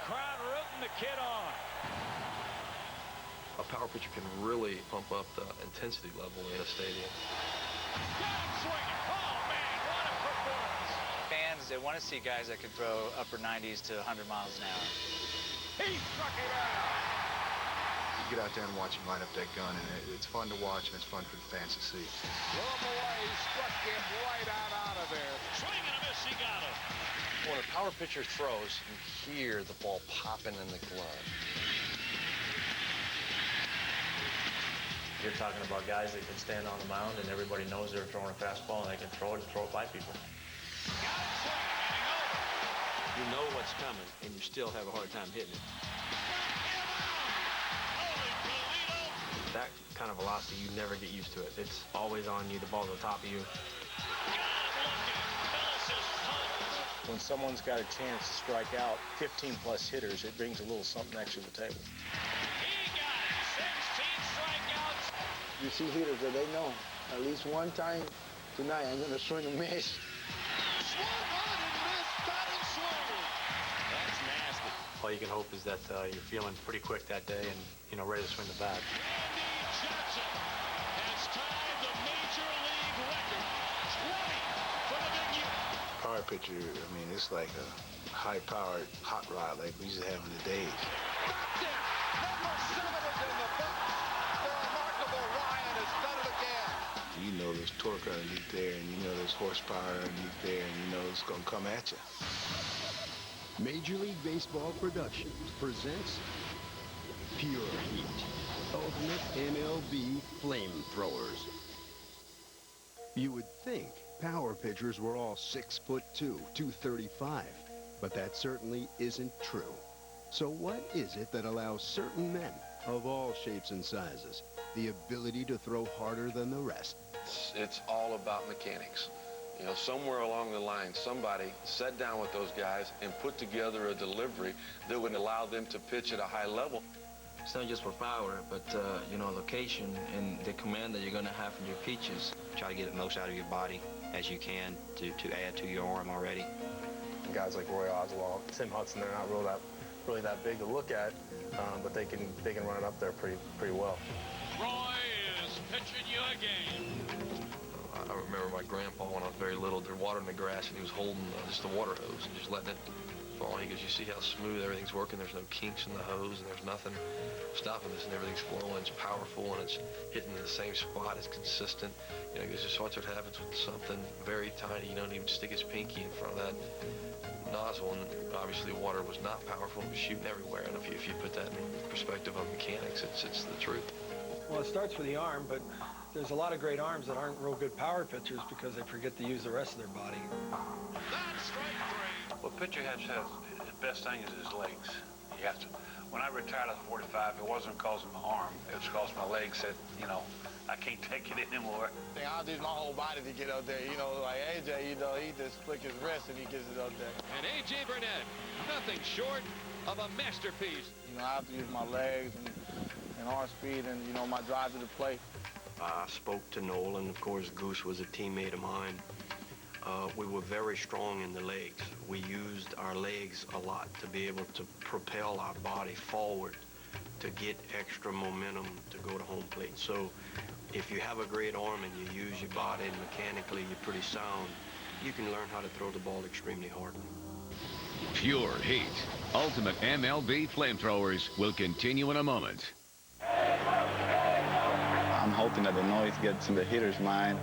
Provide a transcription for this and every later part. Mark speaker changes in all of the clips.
Speaker 1: crowd rooting the kid on.
Speaker 2: A power pitcher can really pump up the intensity level in a stadium.
Speaker 1: Down swinging. Oh, man, what a performance.
Speaker 3: Fans, they want to see guys that can throw upper 90s to 100 miles an hour.
Speaker 1: He struck it out.
Speaker 4: You get out there and watch him line up that gun, and it's fun to watch, and it's fun for the fans to see.
Speaker 1: Throw him away. He struck him right out of there. Swing and a miss. He got him.
Speaker 5: When a power pitcher throws, you hear the ball popping in the glove.
Speaker 6: You're talking about guys that can stand on the mound and everybody knows they're throwing a fastball and they can throw it by people.
Speaker 1: Got it swinging, getting over.
Speaker 7: You know what's coming, and you still have a hard time hitting it.
Speaker 8: That kind of velocity, you never get used to it. It's always on you. The ball's on top of you.
Speaker 9: When someone's got a chance to strike out 15-plus hitters, it brings a little something extra to the table.
Speaker 1: He got it. 16 strikeouts.
Speaker 10: You see hitters that they know. At least one time tonight, I'm going to swing a miss.
Speaker 1: Swung on and missed. Got him swinging.
Speaker 7: That's nasty.
Speaker 8: All you can hope is that you're feeling pretty quick that day and, ready to swing the bat.
Speaker 1: Johnson has tied the major league record. 20 for the big U.
Speaker 4: Power pitcher, I mean, it's like a high-powered hot rod like we used to have in the days.
Speaker 1: Knocked in. Number 7 is in the book. The remarkable Ryan has done it again.
Speaker 4: You know there's torque underneath there, and you know there's horsepower underneath there, and you know it's going to come at you.
Speaker 11: Major League Baseball Productions presents Pure Heat, Ultimate MLB Flamethrowers. You would think power pitchers were all 6'2", 235, but that certainly isn't true. So what is it that allows certain men of all shapes and sizes the ability to throw harder than the rest?
Speaker 5: It's all about mechanics. Somewhere along the line, somebody sat down with those guys and put together a delivery that would allow them to pitch at a high level.
Speaker 2: It's not just for power, but, location and the command that you're going to have from your pitches.
Speaker 8: Try to get the most out of your body as you can to add to your arm already.
Speaker 9: Guys like Roy Oswald, Tim Hudson, they're not really that big to look at, but they can run it up there pretty well.
Speaker 1: Roy is pitching you a game.
Speaker 2: I remember my grandpa when I was very little, they're watering the grass and he was holding just the water hose and just letting it fall. He goes, you see how smooth everything's working? There's no kinks in the hose and there's nothing stopping this and everything's flowing. It's powerful and it's hitting in the same spot. It's consistent. Because just watch what happens with something very tiny. You don't even stick his pinky in front of that nozzle, and obviously water was not powerful. It was shooting everywhere. And if you put that in perspective on mechanics, it's the truth.
Speaker 12: Well, it starts with the arm, but there's a lot of great arms that aren't real good power pitchers because they forget to use the rest of their body.
Speaker 1: That's strike 3.
Speaker 7: Well, pitcher has to have, the best thing is his legs. He has to. When I retired at 45, it wasn't because of my arm. It was because my legs said, I can't take it anymore.
Speaker 10: I'll use my whole body to get out there. Like AJ, he just flick his wrist and he gets it out there.
Speaker 1: And A.J. Burnett, nothing short of a masterpiece.
Speaker 10: I have to use my legs and arm speed and, my drive to the plate.
Speaker 8: I spoke to Noel, and of course Goose was a teammate of mine. We were very strong in the legs. We used our legs a lot to be able to propel our body forward to get extra momentum to go to home plate. So if you have a great arm and you use your body and mechanically you're pretty sound, you can learn how to throw the ball extremely hard.
Speaker 13: Pure Heat, Ultimate MLB Flamethrowers will continue in a moment.
Speaker 10: I'm hoping that the noise gets in the hitter's mind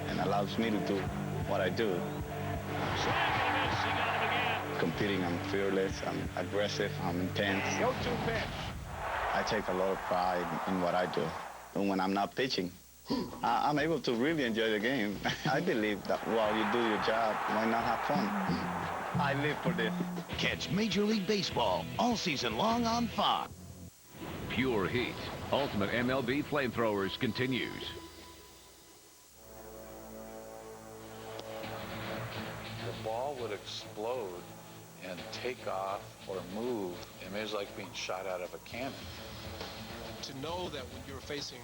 Speaker 10: and allows me to do what I do. Competing, I'm fearless, I'm aggressive, I'm intense. I take a lot of pride in what I do. And when I'm not pitching, I'm able to really enjoy the game. I believe that while you do your job, why not have fun? I live for this.
Speaker 11: Catch Major League Baseball all season long on Fox.
Speaker 13: Pure Heat, Ultimate MLB Flamethrowers continues.
Speaker 5: The ball would explode and take off or move. It was like being shot out of a cannon.
Speaker 14: To know that when you were facing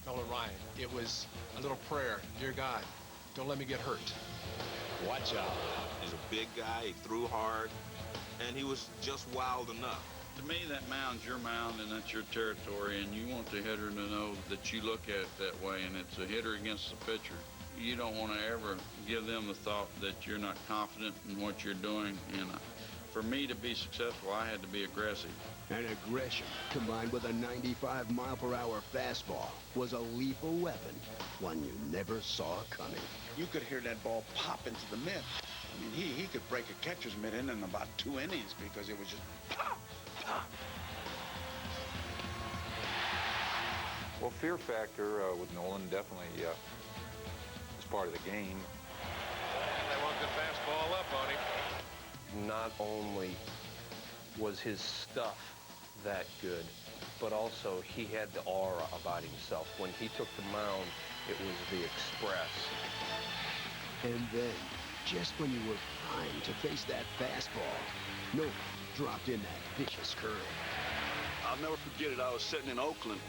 Speaker 14: Nolan Ryan, it was a little prayer. Dear God, don't let me get hurt.
Speaker 7: Watch out. He's a big guy. He threw hard.
Speaker 15: and he was just wild enough.
Speaker 16: To me, that mound's your mound, and that's your territory, and you want the hitter to know that you look at it that way, and it's a hitter against the pitcher. You don't want to ever give them the thought that you're not confident in what you're doing, and for me to be successful, I had to be aggressive.
Speaker 11: And aggression, combined with a 95-mile-per-hour fastball, was a lethal weapon, one you never saw coming.
Speaker 17: You could hear that ball pop into the mid. I mean, he could break a catcher's mitt in about 2 innings because it was just pop, pop.
Speaker 18: Well, fear factor with Nolan definitely is part of the game.
Speaker 1: And they want the fastball up on him.
Speaker 19: Not only was his stuff that good, but also he had the aura about himself. When he took the mound, it was the express.
Speaker 11: And then, just when you were primed to face that fastball, Nolan dropped in that vicious curve.
Speaker 20: I'll never forget it. I was sitting in Oakland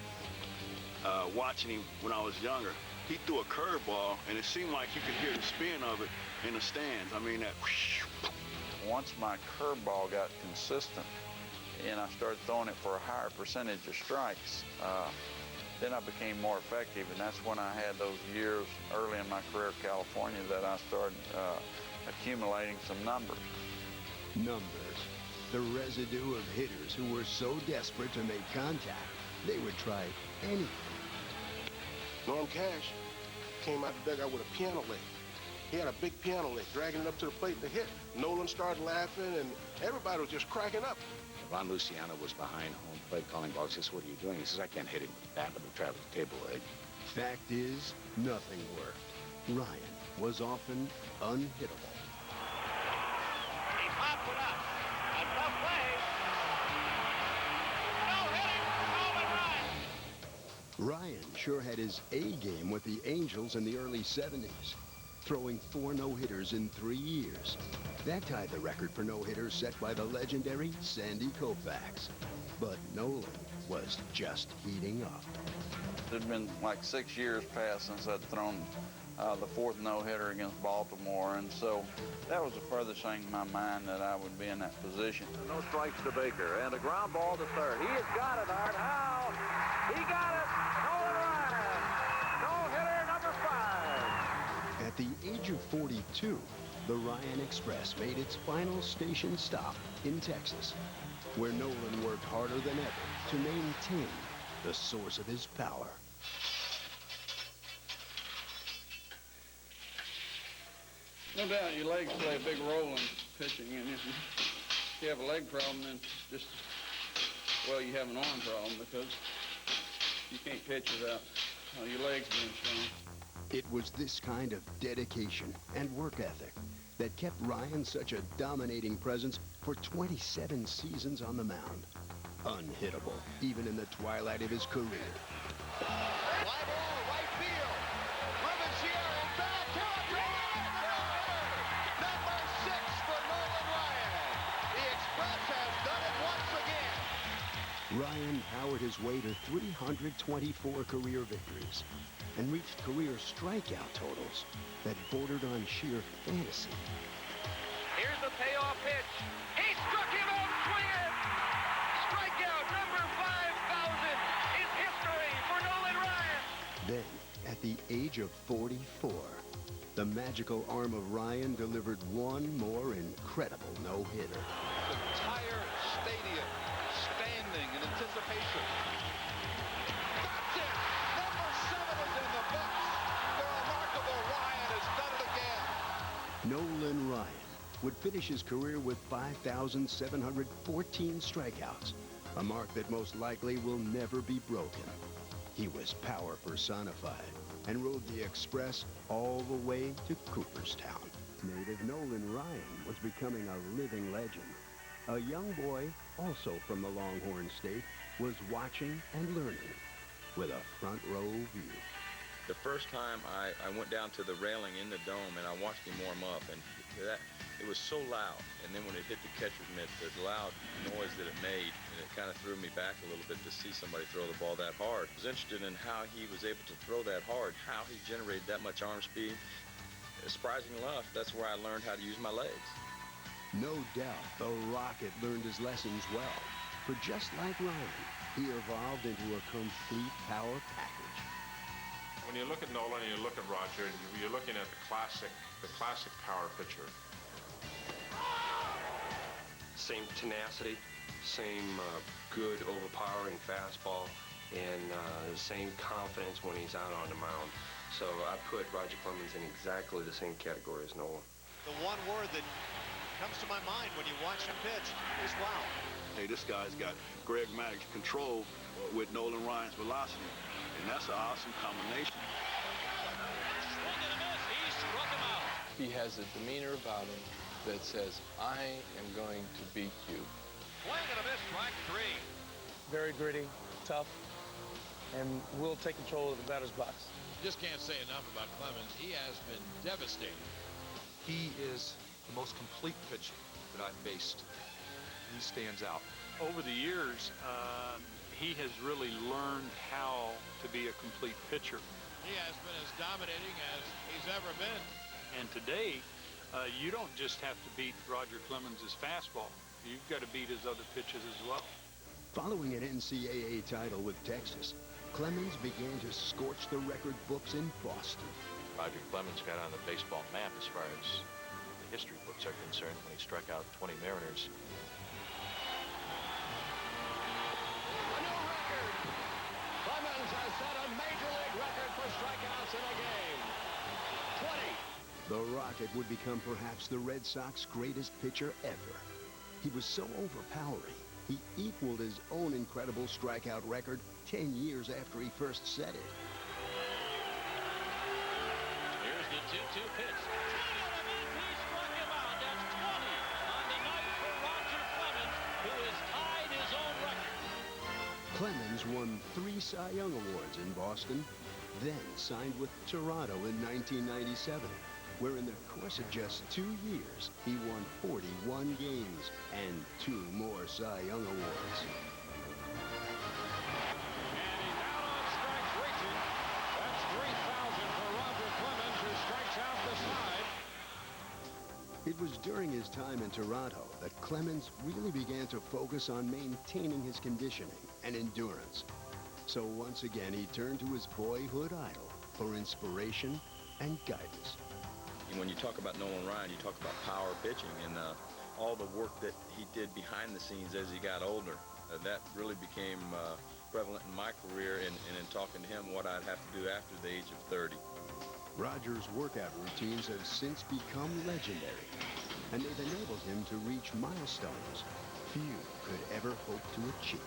Speaker 20: watching him when I was younger. He threw a curveball, and it seemed like you could hear the spin of it in the stands. I mean, that whoosh.
Speaker 16: Once my curveball got consistent and I started throwing it for a higher percentage of strikes, then I became more effective, and that's when I had those years early in my career in California that I started accumulating some numbers.
Speaker 11: Numbers, the residue of hitters who were so desperate to make contact, they would try anything.
Speaker 21: Norm Cash came out the dugout with a piano leg. He had a big piano leg, dragging it up to the plate to hit. Nolan started laughing, and everybody was just cracking up.
Speaker 17: Ron Luciano was behind home plate calling balls. He says, "What are you doing?" He says, "I can't hit him with that. Let me try with the table leg."
Speaker 11: Fact is, nothing worked. Ryan was often unhittable.
Speaker 1: He popped it up. A tough play. No hitting. Nolan Ryan.
Speaker 11: Ryan sure had his A game with the Angels in the early 70s, throwing 4 no-hitters in 3 years. That tied the record for no-hitters set by the legendary Sandy Koufax. But Nolan was just heating up.
Speaker 16: It had been like 6 years past since I'd thrown the 4th no-hitter against Baltimore, and so that was the furthest thing in my mind that I would be in that position.
Speaker 22: No strikes to Baker, and a ground ball to third. He has got it, Art. How? He got it! Nolan Ryan! No-hitter number 5.
Speaker 11: At the age of 42, the Ryan Express made its final station stop in Texas, where Nolan worked harder than ever to maintain the source of his power.
Speaker 16: No doubt your legs play a big role in pitching, and if you have a leg problem, then just, well, you have an arm problem because you can't pitch without your legs being strong.
Speaker 11: It was this kind of dedication and work ethic that kept Ryan such a dominating presence for 27 seasons on the mound. Unhittable, even in the twilight of his career.
Speaker 1: Fly ball, right field. Ruben in foul territory. Number 6 for Nolan Ryan. The Express has done it once again.
Speaker 11: Ryan powered his way to 324 career victories and reached career strikeout totals that bordered on sheer fantasy.
Speaker 22: Here's the payoff pitch. He struck him out swinging. Strikeout number 5,000 is history for Nolan Ryan.
Speaker 11: Then, at the age of 44, the magical arm of Ryan delivered one more incredible no-hitter.
Speaker 22: The entire stadium standing in anticipation. That's it. Number 7 is in the books. The remarkable Ryan has done it again.
Speaker 11: Nolan Ryan would finish his career with 5,714 strikeouts, a mark that most likely will never be broken. He was power personified and rode the Express all the way to Cooperstown. Native Nolan Ryan was becoming a living legend. A young boy, also from the Longhorn State, was watching and learning with a front row view.
Speaker 23: The first time I went down to the railing in the dome and I watched him warm up, and it was so loud. And then when it hit the catcher's mitt, the loud noise that it made, and it kind of threw me back a little bit to see somebody throw the ball that hard. I was interested in how he was able to throw that hard, how he generated that much arm speed. Surprising enough, that's where I learned how to use my legs.
Speaker 11: No doubt the Rocket learned his lessons well. For just like Ryan, he evolved into a complete power package.
Speaker 3: When you look at Nolan and you look at Roger, you're looking at the classic power pitcher.
Speaker 8: Same tenacity, same good overpowering fastball, and the same confidence when he's out on the mound. So I put Roger Clemens in exactly the same category as Nolan.
Speaker 1: The one word that comes to my mind when you watch him pitch is wow.
Speaker 20: Hey, this guy's got Greg Maddox's control with Nolan Ryan's velocity, and that's an awesome combination.
Speaker 19: He has a demeanor about him that says, I am going to beat you.
Speaker 22: Swing and a miss, strike 3.
Speaker 12: Very gritty, tough, and will take control of the batter's box.
Speaker 22: Just can't say enough about Clemens. He has been devastating.
Speaker 18: He is the most complete pitcher that I've faced. He stands out.
Speaker 7: Over the years, he has really learned how to be a complete pitcher.
Speaker 22: He has been as dominating as he's ever been.
Speaker 7: And today, you don't just have to beat Roger Clemens' fastball. You've got to beat his other pitches as well.
Speaker 11: Following an NCAA title with Texas, Clemens began to scorch the record books in Boston.
Speaker 4: Roger Clemens got on the baseball map as far as the history books are concerned when he struck out 20 Mariners.
Speaker 1: A new record! Clemens has set a major league record for strikeouts in a game. 20.
Speaker 11: The Rocket would become perhaps the Red Sox greatest pitcher ever. He was so overpowering, he equaled his own incredible strikeout record 10 years after he first set it.
Speaker 22: Here's the 2-2 pitch. He struck him out. That's 20 on the night for Roger Clemens, who has tied his own record.
Speaker 11: Clemens won 3 Cy Young Awards in Boston, then signed with Toronto in 1997, where in the course of just 2 years, he won 41 games and 2 more Cy Young Awards.
Speaker 22: And he's out on strikes reaching. That's 3,000 for Roger Clemens, who strikes out the side.
Speaker 11: It was during his time in Toronto that Clemens really began to focus on maintaining his conditioning and endurance. So once again, he turned to his boyhood idol for inspiration and guidance.
Speaker 23: When you talk about Nolan Ryan, you talk about power pitching and all the work that he did behind the scenes as he got older. That really became prevalent in my career and in talking to him what I'd have to do after the age of 30.
Speaker 11: Roger's workout routines have since become legendary, and they've enabled him to reach milestones few could ever hope to achieve.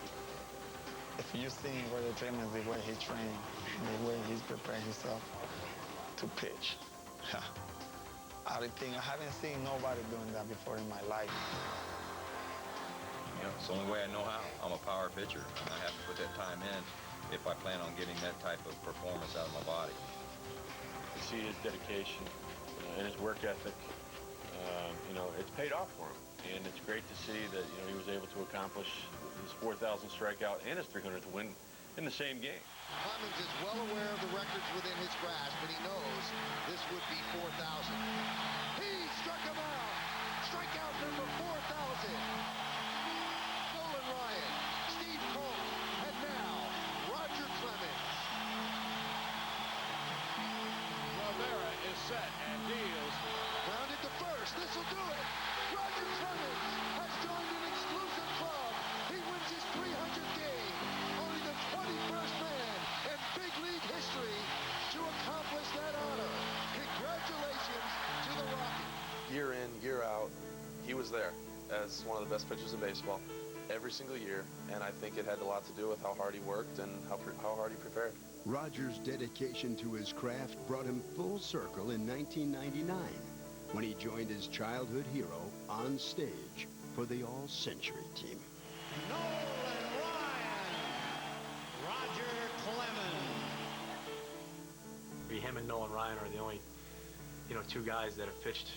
Speaker 10: If you see Roger Clemens, the way he trains, the way he's preparing himself to pitch, I haven't seen nobody doing that before in my life.
Speaker 23: You know, it's the only way I know how. I'm a power pitcher. I have to put that time in if I plan on getting that type of performance out of my body.
Speaker 6: You see his dedication and his work ethic. It's paid off for him. And it's great to see that, he was able to accomplish his 4,000 strikeout and his 300th win in the same game.
Speaker 1: Clemens is well aware of the records within his grasp, and he knows this would be 4,000. He struck him out. Strikeout number 4,000. Nolan Ryan, Steve Colt, and now Roger Clemens.
Speaker 22: Rivera is set and deals.
Speaker 1: Grounded to first. This will do it. Roger Clemens has joined an exclusive club. He wins his 300th game. Only the 21st man in big league history to accomplish that honor. Congratulations to the Rocket.
Speaker 24: Year in, year out, he was there as one of the best pitchers in baseball every single year, and I think it had a lot to do with how hard he worked and how hard he prepared.
Speaker 11: Roger's dedication to his craft brought him full circle in 1999 when he joined his childhood hero on stage for the All-Century team.
Speaker 22: Nolan Ryan, Roger Clemens.
Speaker 25: Him and Nolan Ryan are the only, two guys that have pitched,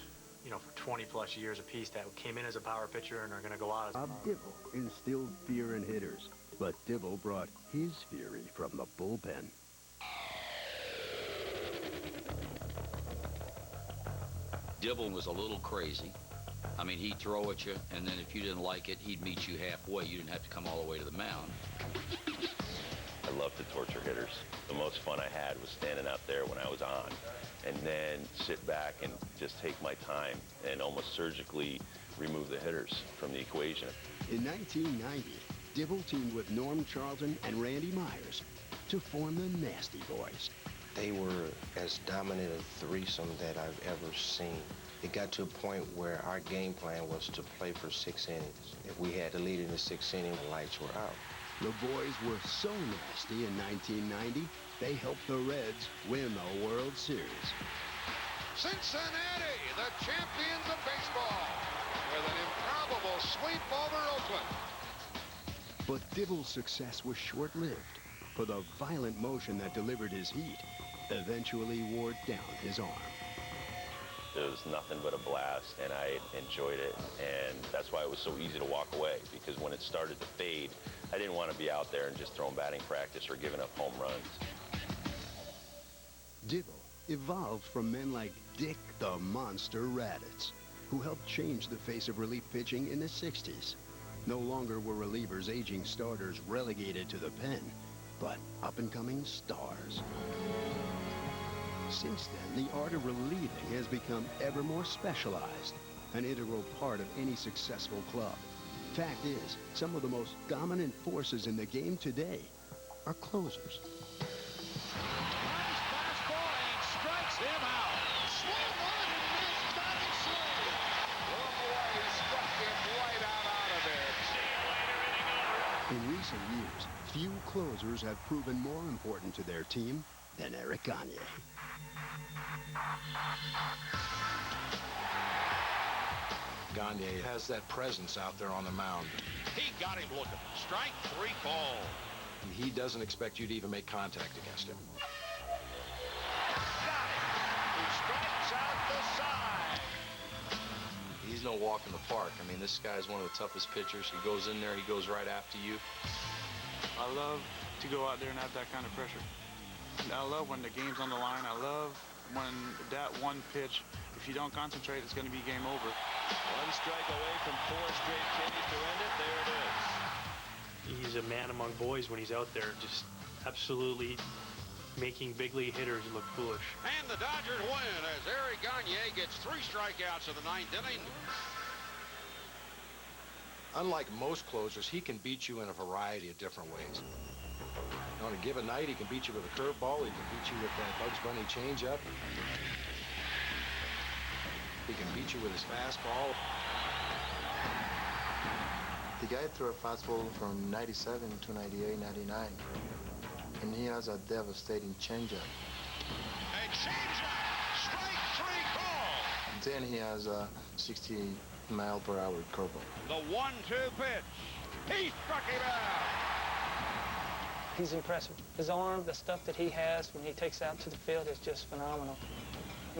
Speaker 25: for 20-plus years apiece that came in as a power pitcher and are going to go out as a power pitcher.
Speaker 11: Dibble instilled fear in hitters, but Dibble brought his fury from the bullpen.
Speaker 26: Dibble was a little crazy,
Speaker 2: I mean, he'd throw at you, and then if you didn't like it, he'd meet you halfway. You didn't have to come all the way to the mound.
Speaker 5: I love to torture hitters. The most fun I had was standing out there when I was on, and then sit back and just take my time and almost surgically remove the hitters from the equation.
Speaker 11: In 1990, Dibble teamed with Norm Charlton and Randy Myers to form the Nasty Boys.
Speaker 9: They were as dominant a threesome that I've ever seen. It got to a point where our game plan was to play for 6 innings. If we had to lead in the 6th inning, the lights were out.
Speaker 11: The boys were so nasty in 1990, they helped the Reds win the World Series.
Speaker 22: Cincinnati, the champions of baseball, with an improbable sweep over Oakland.
Speaker 11: But Dibble's success was short-lived, for the violent motion that delivered his heat eventually wore down his arm.
Speaker 5: It was nothing but a blast, and I enjoyed it, and that's why it was so easy to walk away, because when it started to fade, I didn't want to be out there and just throwing batting practice or giving up home runs.
Speaker 11: Dibble evolved from men like Dick the Monster Raditz, who helped change the face of relief pitching in the 60s. No longer were relievers aging starters relegated to the pen, but up-and-coming stars. Since then, the art of relieving has become ever more specialized, an integral part of any successful club. Fact is, some of the most dominant forces in the game today are closers.
Speaker 22: Nice fastball and strikes him out. Swing on and missed, batting swing. Oh, he struck him right out of there. See you later, inning over.
Speaker 11: In recent years, few closers have proven more important to their team than Eric Gagne.
Speaker 13: Gagne has that presence out there on the mound.
Speaker 22: He got him looking. Strike 3 ball.
Speaker 13: He doesn't expect you to even make contact against him.
Speaker 22: Got it. He strikes out the side.
Speaker 4: He's no walk in the park. I mean, this guy's one of the toughest pitchers. He goes in there, he goes right after you.
Speaker 14: I love to go out there and have that kind of pressure. I love when the game's on the line. I love when that one pitch, if you don't concentrate, it's going to be game over.
Speaker 26: 1 strike away from 4 straight Ks to end it. There it is.
Speaker 25: He's a man among boys when he's out there, just absolutely making big league hitters look foolish.
Speaker 22: And the Dodgers win as Eric Gagne gets 3 strikeouts in the 9th inning.
Speaker 13: Unlike most closers, he can beat you in a variety of different ways. On a given night, he can beat you with a curveball. He can beat you with that Bugs Bunny changeup. He can beat you with his fastball.
Speaker 27: The guy threw a fastball from 97 to 98, 99. And he has a devastating changeup.
Speaker 22: And changeup, strike 3 call.
Speaker 27: Then he has a 60-mile-per-hour curveball.
Speaker 22: The 1-2 pitch. He struck him out.
Speaker 28: He's impressive. His arm, the stuff that he has when he takes out to the field is just phenomenal.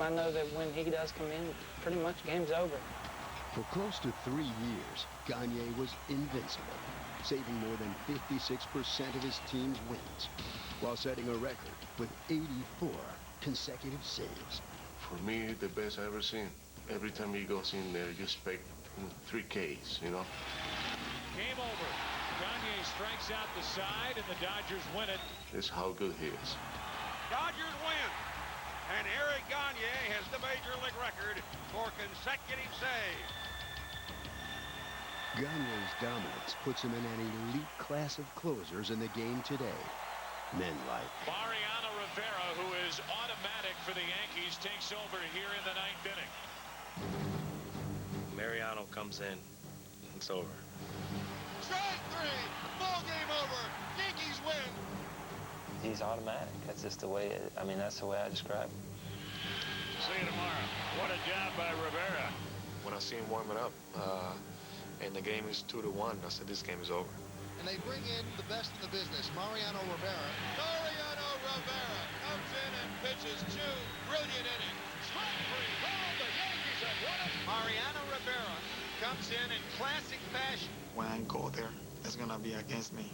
Speaker 28: I know that when he does come in, pretty much game's over.
Speaker 11: For close to 3 years, Gagne was invincible, saving more than 56% of his team's wins, while setting a record with 84 consecutive saves.
Speaker 21: For me, the best I ever seen. Every time he goes in there, you expect 3 Ks, you know?
Speaker 22: Game over. Gagne strikes out the side, and the Dodgers win it.
Speaker 21: That's how good he is.
Speaker 22: Dodgers win. And Eric Gagne has the major league record for consecutive saves.
Speaker 11: Gagne's dominance puts him in an elite class of closers in the game today. Men like
Speaker 22: Mariano Rivera, who is automatic for the Yankees, takes over here in the 9th inning.
Speaker 29: Mariano comes in. It's over.
Speaker 22: Strike 3. Ball game over. Yankees win.
Speaker 28: He's automatic. That's just the way, that's the way I describe him.
Speaker 22: See you tomorrow. What a job by Rivera.
Speaker 4: When I see him warming up, and the game is 2-1, I said, this game is over.
Speaker 1: And they bring in the best in the business, Mariano Rivera.
Speaker 22: Mariano Rivera comes in and pitches 2 brilliant innings. Strike 3 ball. The Yankees have won it.
Speaker 1: Mariano Rivera comes in classic fashion.
Speaker 30: When I go there, it's going to be against me.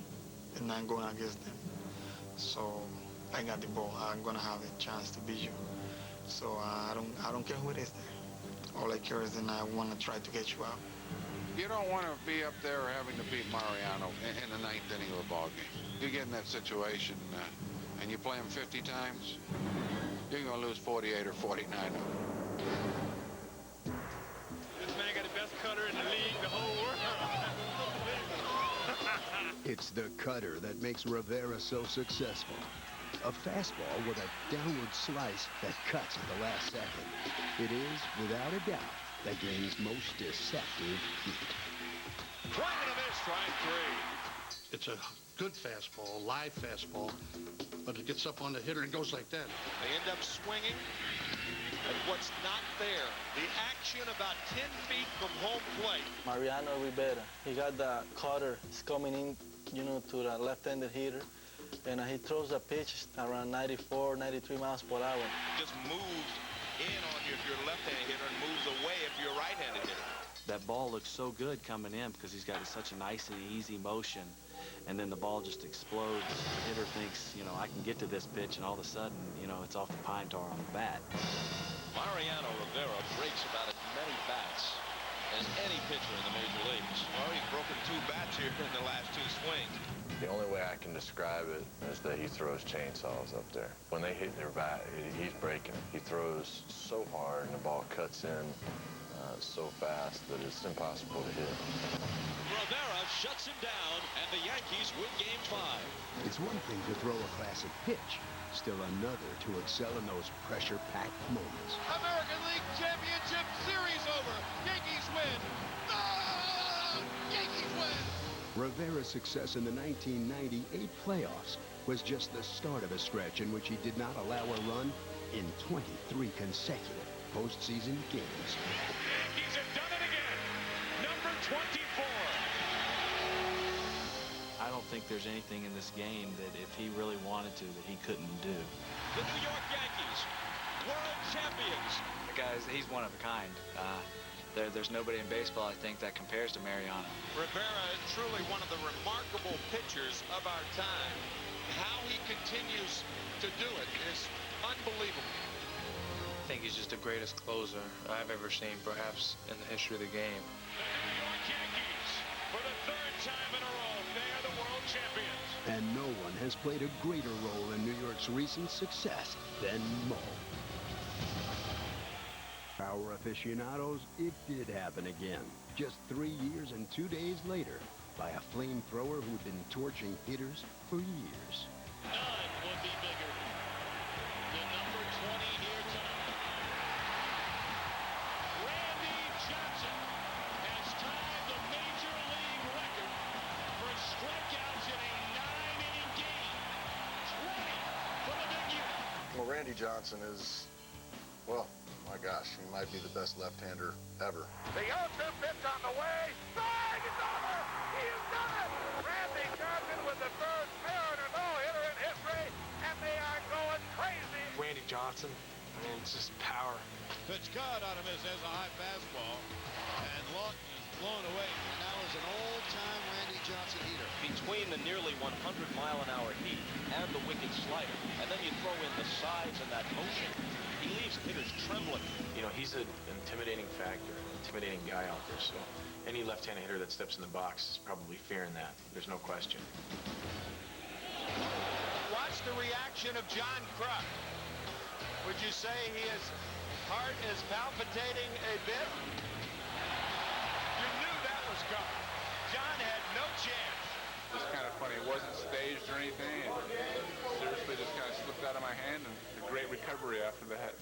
Speaker 30: It's not going against them. So I got the ball. I'm going to have a chance to beat you. So I don't care who it is there. all I care is that I want to try to get you out.
Speaker 22: You don't want to be up there having to beat Mariano in the ninth inning of a ball game. You get in that situation and you play him 50 times, you're going to lose 48 or 49 of them.
Speaker 26: This man got the best cutter in the league, the whole world.
Speaker 11: It's the cutter that makes Rivera so successful. A fastball with a downward slice that cuts at the last second. It is, without a doubt, the game's most deceptive heat.
Speaker 22: Swing and a miss, strike three.
Speaker 3: It's a good fastball, a live fastball, but it gets up on the hitter and goes like that.
Speaker 22: They end up swinging at what's not there. The action about 10 feet from home plate.
Speaker 7: Mariano Rivera, he got the cutter. It's coming in, you know, to the left-handed hitter. And he throws a pitch around 94, 93 miles per hour.
Speaker 22: Just moves in on you if you're a left-handed hitter and moves away if you're a right-handed hitter.
Speaker 25: That ball looks so good coming in because he's got such a nice and easy motion. And then the ball just explodes. The hitter thinks, you know, I can get to this pitch, and all of a sudden, you know, it's off the pine tar on the bat.
Speaker 22: Mariano Rivera breaks about as many bats as any pitcher in the major leagues. Well, he's broken 2 bats here in the last 2 swings.
Speaker 4: The only way I can describe it is that he throws chainsaws up there. When they hit their bat, he's breaking it. He throws so hard and the ball cuts in so fast that it's impossible to hit.
Speaker 26: Rivera shuts him down, and the Yankees win Game 5.
Speaker 11: It's one thing to throw a classic pitch, still another to excel in those pressure-packed moments.
Speaker 22: American League Championship Series over. Yankees win. Yankees win.
Speaker 11: Rivera's success in the 1998 playoffs was just the start of a stretch in which he did not allow a run in 23 consecutive postseason games.
Speaker 26: Yankees have done it again. Number 24.
Speaker 25: I don't think there's anything in this game that if he really wanted to, that he couldn't do.
Speaker 26: The New York Yankees, world champions.
Speaker 25: The guy's, he's one of a kind. There's nobody in baseball, I think, that compares to Mariano.
Speaker 22: Rivera is truly one of the remarkable pitchers of our time. How he continues to do it is unbelievable.
Speaker 29: I think he's just the greatest closer I've ever seen, perhaps, in the history of the game.
Speaker 26: The New York Yankees, for the 3rd time in a row, they are the world champions.
Speaker 11: And no one has played a greater role in New York's recent success than Mo. Power aficionados, it did happen again. Just 3 years and 2 days later, by a flamethrower who'd been torching hitters for years.
Speaker 26: None would be bigger than number 20 here tonight. Randy Johnson has tied the major league record for strikeouts in a 9-inning game. 20 for the big unit.
Speaker 27: Well, Randy Johnson is, well, my gosh, he might be the best left-hander ever.
Speaker 22: The 0-2 pitch on the way. Bang! It's over! He has done it! Randy Johnson with the first Mariner no-hitter in history, and they are going crazy.
Speaker 13: Randy Johnson, I mean, it's just power.
Speaker 22: Pitch cut on him as a high fastball, and Lawton is blown away. And now is an old-time Randy Johnson hitter.
Speaker 24: Between the nearly 100-mile-an-hour heat and the wicked slider, and then you throw in the size and that motion, he leaves hitters trembling.
Speaker 25: You know, he's an intimidating factor, an intimidating guy out there, so any left-handed hitter that steps in the box is probably fearing that. There's no question.
Speaker 22: Watch the reaction of John Kruk. Would you say his heart is palpitating a bit? You knew that was coming. John had no chance.
Speaker 8: It's kind of funny. It wasn't staged or anything. It seriously just kind of slipped out of my hand, and a great recovery after that.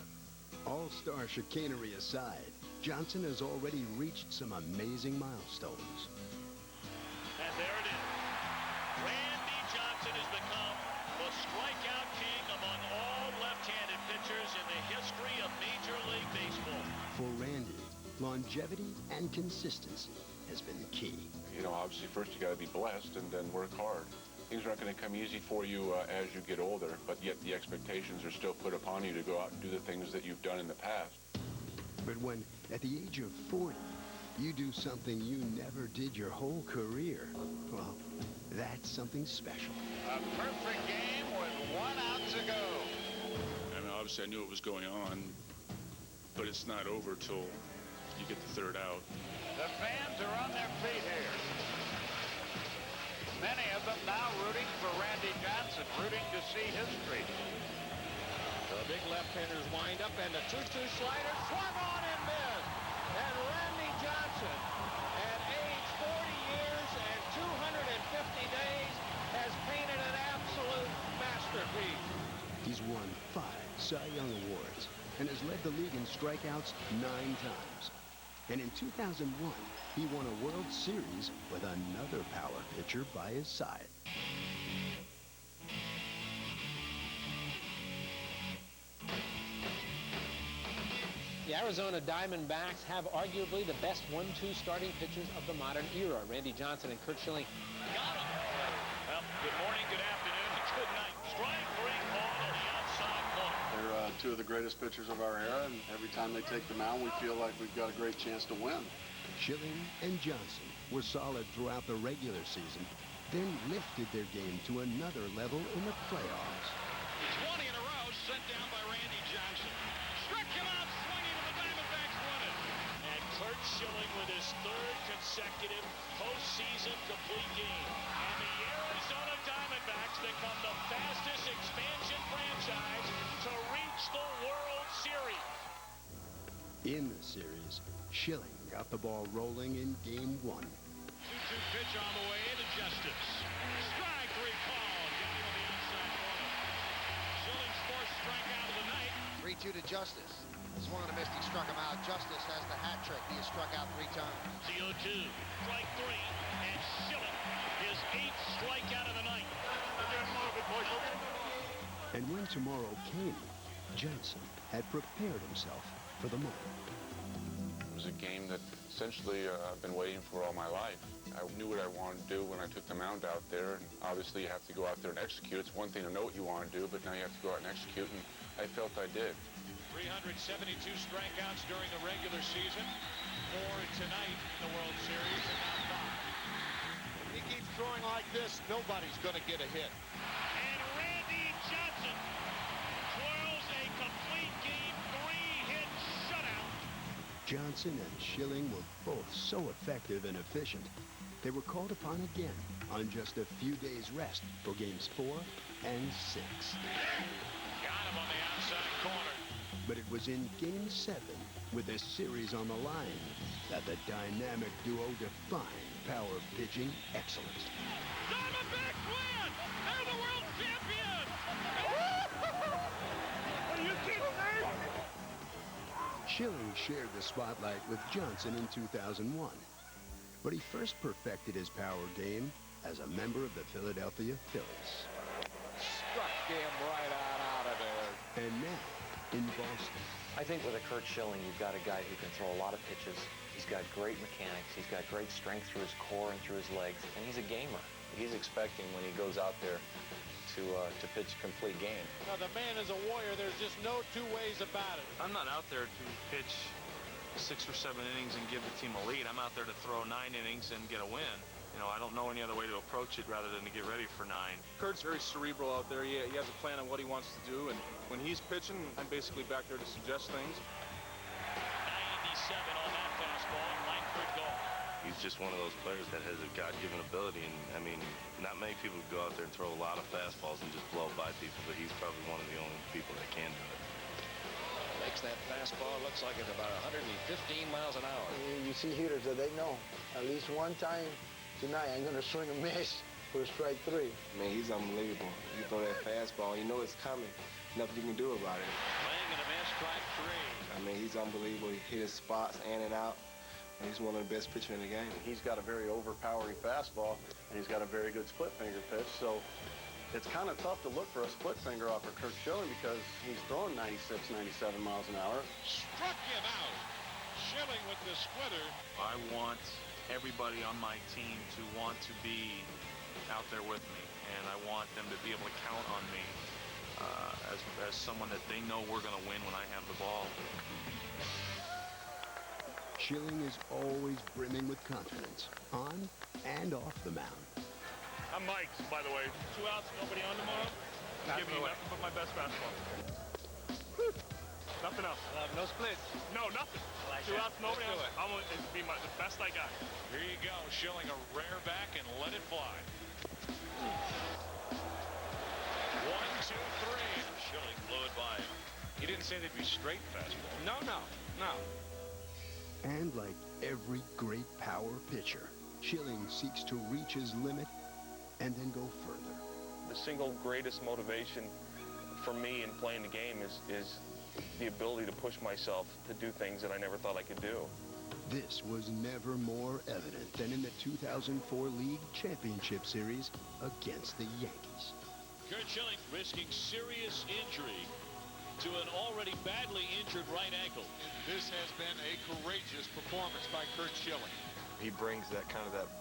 Speaker 11: All-star chicanery aside, Johnson has already reached some amazing milestones.
Speaker 26: And there it is. Randy Johnson has become the strikeout king among all left-handed pitchers in the history of Major League Baseball.
Speaker 11: For Randy, longevity and consistency has been key.
Speaker 8: You know, obviously, first you got to be blessed and then work hard. Things aren't going to come easy for you as you get older, but yet the expectations are still put upon you to go out and do the things that you've done in the past.
Speaker 11: But when, at the age of 40, you do something you never did your whole career, well, that's something special.
Speaker 22: A perfect game with 1 out to go.
Speaker 8: I mean, obviously, I knew what was going on, but it's not over till you get the third out.
Speaker 26: The fans are on their feet here. Many of them now rooting for Randy Johnson, rooting to see his streak.
Speaker 6: The big left-handers wind up, and the 2-2 slider swung on and missed. And Randy Johnson, at age 40 years and 250 days, has painted an absolute masterpiece.
Speaker 11: He's won 5 Cy Young Awards and has led the league in strikeouts 9 times. And in 2001, he won a World Series with another power pitcher by his side.
Speaker 10: The Arizona Diamondbacks have arguably the best 1-2 starting pitchers of the modern era. Randy Johnson and Curt Schilling.
Speaker 26: Got him. Well, good morning, good afternoon, good night. Strike three called on the outside corner.
Speaker 3: They're two of the greatest pitchers of our era, and every time they take the mound, we feel like we've got a great chance to win.
Speaker 11: Schilling and Johnson were solid throughout the regular season, then lifted their game to another level in the playoffs.
Speaker 26: 20 in a row sent down by Randy Johnson. Struck him out swinging, and the Diamondbacks won it. And Curt Schilling with his third consecutive postseason complete game. And the Arizona Diamondbacks become the fastest expansion franchise to reach the World Series.
Speaker 11: In the series, Schilling got the ball rolling in Game 1.
Speaker 26: 2-2 pitch on the way into Justice. Strike three called. Got him on the outside corner. Schilling's fourth strikeout of the night.
Speaker 1: 3-2 to Justice. Swung and missed, he struck him out. Justice has the hat trick. He has struck out 3 times.
Speaker 26: 0-2, strike 3, and Schilling, his 8th strikeout of the night.
Speaker 11: And when tomorrow came, Johnson had prepared himself for the moment.
Speaker 8: It was a game that essentially I've been waiting for all my life. I knew what I wanted to do when I took the mound out there, and obviously you have to go out there and execute. It's one thing to know what you want to do, but now you have to go out and execute, and I felt I did.
Speaker 26: 372 strikeouts during the regular season, 4 tonight in the World Series, and now 5.
Speaker 22: If he keeps throwing like this, nobody's going to get a hit.
Speaker 26: And Randy Johnson twirls a complete game 3-hit shutout.
Speaker 11: Johnson and Schilling were both so effective and efficient. They were called upon again on just a few days rest for games 4 and 6.
Speaker 26: Got him on the outside corner.
Speaker 11: But it was in Game 7, with this series on the line, that the dynamic duo defined power pitching excellence.
Speaker 26: Diamondbacks win! They're the world champion! Are you kidding me?
Speaker 11: Schilling shared the spotlight with Johnson in 2001, but he first perfected his power game as a member of the Philadelphia Phillies.
Speaker 22: Struck him right out of there.
Speaker 11: And now, in Boston.
Speaker 12: I think with a Curt Schilling, you've got a guy who can throw a lot of pitches. He's got great mechanics. He's got great strength through his core and through his legs, and he's a gamer.
Speaker 4: He's expecting when he goes out there to pitch a complete game.
Speaker 22: Now, the man is a warrior. There's just no two ways about it.
Speaker 25: I'm not out there to pitch 6 or 7 innings and give the team a lead. I'm out there to throw 9 innings and get a win. You know, I don't know any other way to approach it rather than to get ready for 9.
Speaker 24: Kurt's very cerebral out there. He has a plan on what he wants to do, and when he's pitching, I'm basically back there to suggest things.
Speaker 26: 97 on that fastball, and Langford gone.
Speaker 5: He's just one of those players that has a God-given ability, and I mean, not many people go out there and throw a lot of fastballs and just blow by people, but he's probably one of the only people that can do it.
Speaker 6: Makes that fastball, looks like it's about 115 miles an hour.
Speaker 27: You see hitters that they know at least one time tonight I'm going to swing a miss for strike 3.
Speaker 15: Man, he's unbelievable. You throw that fastball, you know it's coming. Nothing you can do about it.
Speaker 26: Playing in a miss, strike 3.
Speaker 15: I mean, he's unbelievable. He hit his spots in and out. He's one of the best pitchers in the game.
Speaker 3: He's got a very overpowering fastball, and he's got a very good split finger pitch, so it's kind of tough to look for a split finger off of Curt Schilling because he's throwing 96, 97 miles an hour.
Speaker 26: Struck him out. Schilling with the splitter.
Speaker 25: I want everybody on my team to want to be out there with me, and I want them to be able to count on me as someone that they know we're going to win when I have the ball.
Speaker 11: Schilling is always brimming with confidence, on and off the mound.
Speaker 26: I'm Mike's, by the way. 2 outs, nobody on tomorrow? Give me nothing but my best fastball.
Speaker 25: Nothing else.
Speaker 6: No splits.
Speaker 25: No, nothing.
Speaker 6: Like
Speaker 25: 2
Speaker 6: that.
Speaker 25: outs, nobody
Speaker 6: Let's do
Speaker 25: else.
Speaker 6: it.
Speaker 25: I'm gonna be the best I got.
Speaker 26: Here you go, Schilling a rare back and let it fly. 1, 2, 3. Schilling blew it by him. He didn't say they'd be straight fastball.
Speaker 6: No.
Speaker 11: And like every great power pitcher, Schilling seeks to reach his limit and then go further.
Speaker 2: The single greatest motivation for me in playing the game is the ability to push myself to do things that I never thought I could do.
Speaker 11: This was never more evident than in the 2004 League Championship Series against the Yankees.
Speaker 26: Curt Schilling risking serious injury to an already badly injured right ankle.
Speaker 22: This has been a courageous performance by Curt Schilling.
Speaker 15: He brings that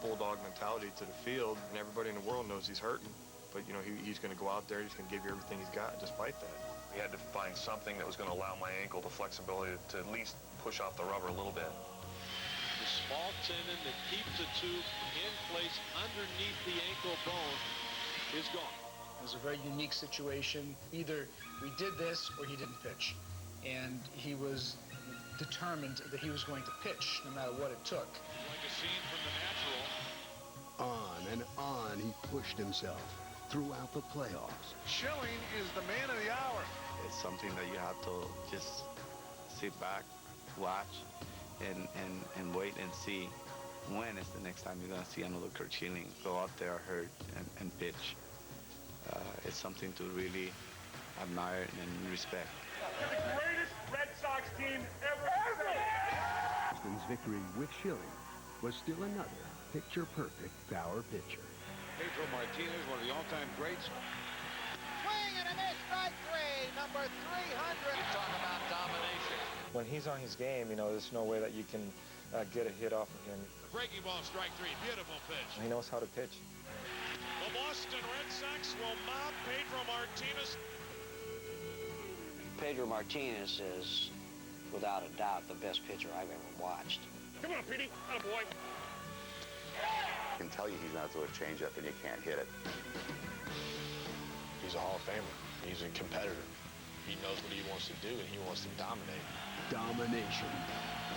Speaker 15: bulldog mentality to the field, and everybody in the world knows he's hurting. But, you know, he's going to go out there, he's going to give you everything he's got despite that.
Speaker 2: We had to find something that was going to allow my ankle the flexibility to at least push off the rubber a little bit.
Speaker 26: The small tendon that keeps the tube in place underneath the ankle bone is gone.
Speaker 9: It was a very unique situation. Either we did this or he didn't pitch. And he was determined that he was going to pitch no matter what it took.
Speaker 26: Like a scene from The Natural.
Speaker 11: On and on he pushed himself throughout the playoffs.
Speaker 22: Schilling is the man of the hour.
Speaker 14: It's something that you have to just sit back, watch, and wait and see when is the next time you're going to see another Curt Schilling go out there hurt and pitch. It's something to really admire and respect.
Speaker 22: They're the greatest Red Sox team ever.
Speaker 11: Boston's victory with Schilling was still another picture-perfect power pitcher.
Speaker 22: Pedro Martinez, one of the all-time greats.
Speaker 1: Swing and a miss, strike three, number 300.
Speaker 6: You talk about domination.
Speaker 12: When he's on his game, you know, there's no way that you can get a hit off of him.
Speaker 26: Breaking ball, strike 3. Beautiful pitch.
Speaker 12: He knows how to pitch.
Speaker 26: The Boston Red Sox will mob Pedro Martinez.
Speaker 16: Pedro Martinez is, without a doubt, the best pitcher I've ever watched.
Speaker 26: Come on, Petey. Attaboy.
Speaker 17: I can tell you he's not to a changeup and you can't hit it.
Speaker 24: He's a Hall of Famer. He's a competitor. He knows what he wants to do, and he wants to dominate.
Speaker 11: Domination.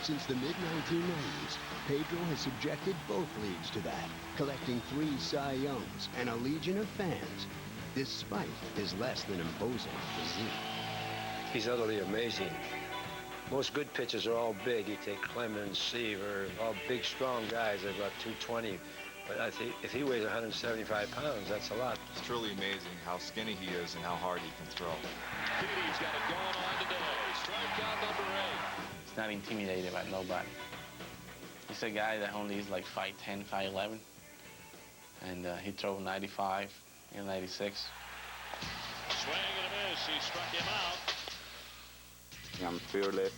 Speaker 11: Since the mid-1990s, Pedro has subjected both leagues to that, collecting 3 Cy Youngs and a legion of fans, despite his less than imposing physique.
Speaker 18: He's utterly amazing. Most good pitchers are all big. You take Clemens, Seaver, all big, strong guys. They're about 220. But I think if he weighs 175 pounds, that's a lot.
Speaker 15: It's truly amazing how skinny he is and how hard he can throw.
Speaker 26: Petey's got it going on today. Strikeout number 8.
Speaker 19: He's not intimidated by nobody. He's a guy that only is like 5'10", 5'11", and he threw 95 and 96.
Speaker 26: Swing and a miss. He struck him out.
Speaker 14: I'm fearless,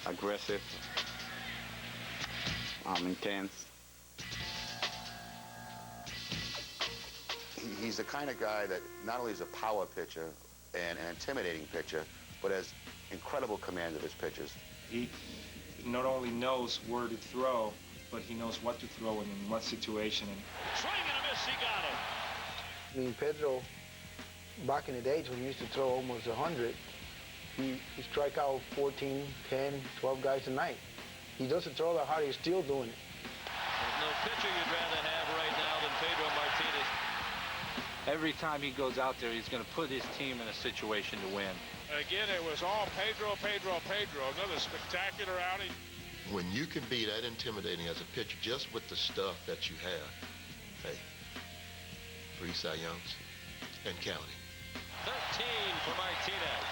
Speaker 14: aggressive, I'm intense.
Speaker 17: He's the kind of guy that not only is a power pitcher and an intimidating pitcher, but has incredible command of his pitches.
Speaker 20: He not only knows where to throw, but he knows what to throw and in what situation.
Speaker 26: Swing and a miss. He got him.
Speaker 9: I mean, Pedro, back in the days when he used to throw almost 100, he strike out 14, 10, 12 guys a night. He doesn't throw that hard, he's still doing it.
Speaker 26: There's no pitcher you'd rather have right now than Pedro Martinez.
Speaker 12: Every time he goes out there, he's going to put his team in a situation to win.
Speaker 25: Again, it was all Pedro. Another spectacular outing.
Speaker 21: When you can be that intimidating as a pitcher just with the stuff that you have, hey, 3 Cy Youngs and counting.
Speaker 26: 13 for Martinez.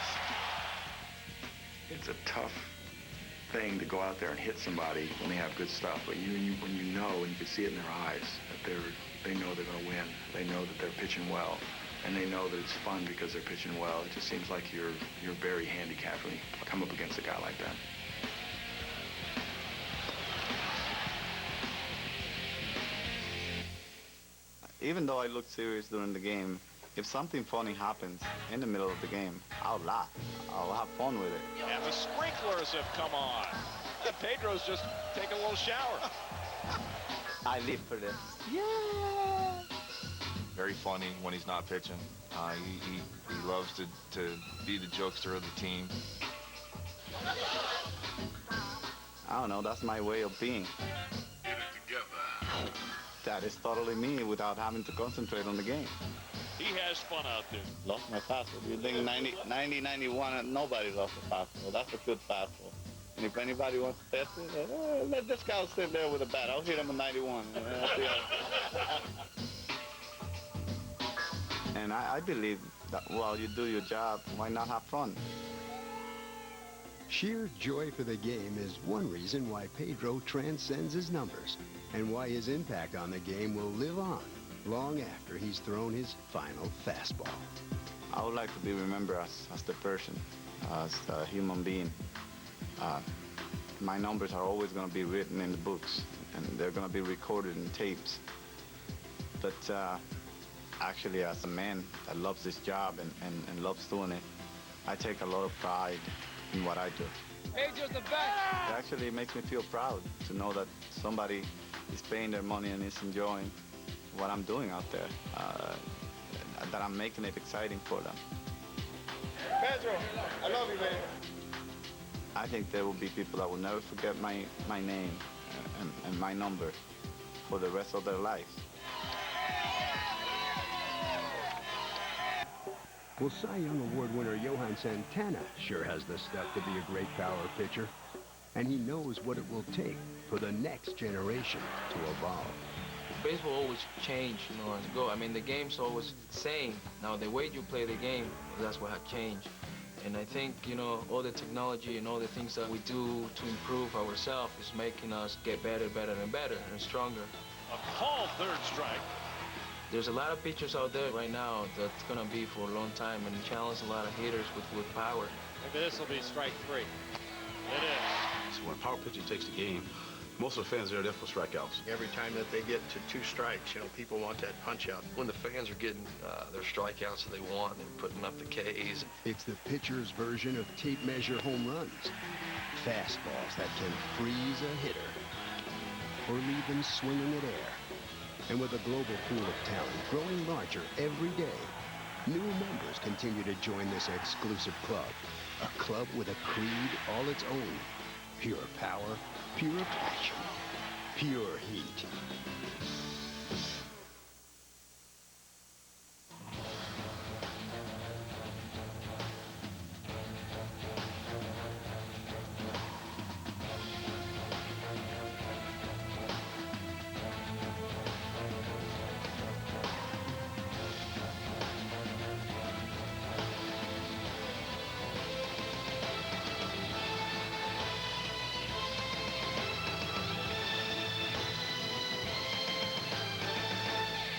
Speaker 17: It's a tough thing to go out there and hit somebody when they have good stuff, but when you know and you can see it in their eyes that they know they're going to win. They know that they're pitching well, and they know that it's fun because they're pitching well. It just seems like you're very handicapped when you come up against a guy like that.
Speaker 14: Even though I look serious during the game, if something funny happens in the middle of the game, I'll laugh. I'll have fun with it.
Speaker 26: And the sprinklers have come on. Pedro's just taking a little shower.
Speaker 14: I live for this.
Speaker 9: Yeah!
Speaker 15: very funny when he's not pitching. He loves to be the jokester of the team.
Speaker 14: I don't know, that's my way of being.
Speaker 17: Get it together.
Speaker 14: That is totally me without having to concentrate on the game.
Speaker 26: He has fun out there.
Speaker 14: Lost my fastball. You think 90, 91, nobody lost a fastball. That's a good fastball. And if anybody wants to test it, let this guy sit there with a bat. I'll hit him a 91. And I believe that while you do your job, why not have fun?
Speaker 11: Sheer joy for the game is one reason why Pedro transcends his numbers and why his impact on the game will live on long after he's thrown his final fastball.
Speaker 14: I would like to be remembered as the person, as a human being. My numbers are always going to be written in the books, and they're going to be recorded in tapes. But actually, as a man that loves this job and loves doing it, I take a lot of pride in what I do.
Speaker 26: Pedro's the best.
Speaker 14: It actually makes me feel proud to know that somebody is paying their money and is enjoying what I'm doing out there, that I'm making it exciting for them.
Speaker 3: Pedro, I love you, man.
Speaker 14: I think there will be people that will never forget my name and my number for the rest of their lives.
Speaker 11: Well, Cy Young Award winner Johan Santana sure has the stuff to be a great power pitcher. And he knows what it will take for the next generation to evolve.
Speaker 4: Baseball always change, as you go. I mean, the game's always the same. Now, the way you play the game, that's what had changed. And I think, all the technology and all the things that we do to improve ourselves is making us get better and stronger.
Speaker 26: A called third strike.
Speaker 4: There's a lot of pitchers out there right now that's going to be for a long time and challenge a lot of hitters with power.
Speaker 6: Maybe this will be strike 3. It is.
Speaker 5: So when a power pitcher takes the game, most of the fans are there for strikeouts.
Speaker 3: Every time that they get to 2 strikes, people want that punch out.
Speaker 7: When the fans are getting their strikeouts that they want and putting up the Ks.
Speaker 11: It's the pitcher's version of tape measure home runs. Fastballs that can freeze a hitter or leave them swinging at air. And with a global pool of talent growing larger every day, new members continue to join this exclusive club. A club with a creed all its own. Pure power, pure passion, pure heat.